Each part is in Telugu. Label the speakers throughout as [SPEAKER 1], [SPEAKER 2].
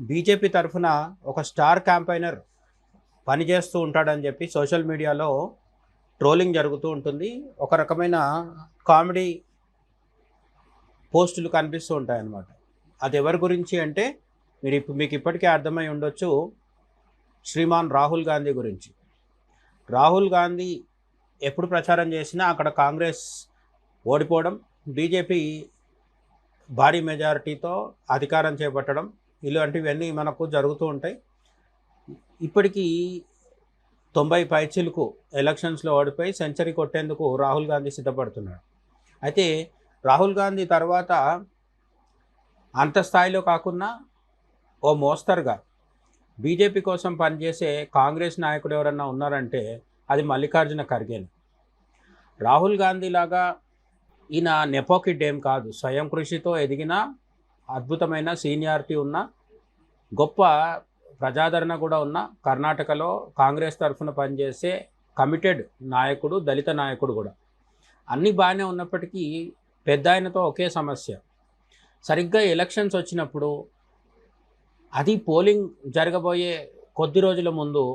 [SPEAKER 1] బీజేపీ తరఫున ఒక స్టార్ క్యాంపైనర్ పనిచేస్తూ ఉంటాడని చెప్పి సోషల్ మీడియాలో ట్రోలింగ్ జరుగుతూ ఉంటుంది. ఒక రకమైన కామెడీ పోస్టులు కనిపిస్తూ ఉంటాయన్నమాట. అది ఎవరి గురించి అంటే మీకు ఇప్పటికే అర్థమై ఉండొచ్చు, శ్రీమాన్ రాహుల్ గాంధీ గురించి. రాహుల్ గాంధీ ఎప్పుడు ప్రచారం చేసినా అక్కడ కాంగ్రెస్ ఓడిపోవడం, బీజేపీ భారీ మెజారిటీతో అధికారం చేపట్టడం, ఇలాంటివన్నీ మనకు జరుగుతూ ఉంటాయి. ఇప్పటికీ 90 పైచిలకు ఎలక్షన్స్లో ఓడిపోయి సెంచరీ కొట్టేందుకు రాహుల్ గాంధీ సిద్ధపడుతున్నాడు. అయితే రాహుల్ గాంధీ తర్వాత అంత స్థాయిలో కాకుండా ఓ మోస్తరుగా బీజేపీ కోసం పనిచేసే కాంగ్రెస్ నాయకుడు ఎవరన్నా ఉన్నారంటే అది మల్లికార్జున ఖర్గేనే. రాహుల్ గాంధీ లాగా ఈయన నెపోకిడ్ ఏం కాదు, స్వయం కృషితో ఎదిగిన అద్భుతమైన సీనియారిటీ ఉన్న గొప్ప ప్రజాదరణ కూడా ఉన్న కర్ణాటకలో కాంగ్రెస్ తరఫున పనిచేసే కమిటెడ్ నాయకుడు, దళిత నాయకుడు కూడా. అన్నీ బాగానే ఉన్నప్పటికీ పెద్ద ఆయనతో ఒకే సమస్య. సరిగ్గా ఎలక్షన్స్ వచ్చినప్పుడు, అది పోలింగ్ జరగబోయే కొద్ది రోజుల ముందు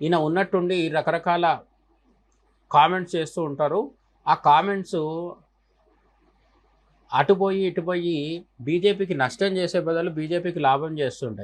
[SPEAKER 1] ఈయన ఉన్నట్టుండి రకరకాల కామెంట్స్ చేస్తూ ఉంటారు. ఆ కామెంట్స్ అటుపోయి ఇటుపోయి బీజేపీకి నష్టం చేసే బదులు బీజేపీకి లాభం చేస్తుంటాయి.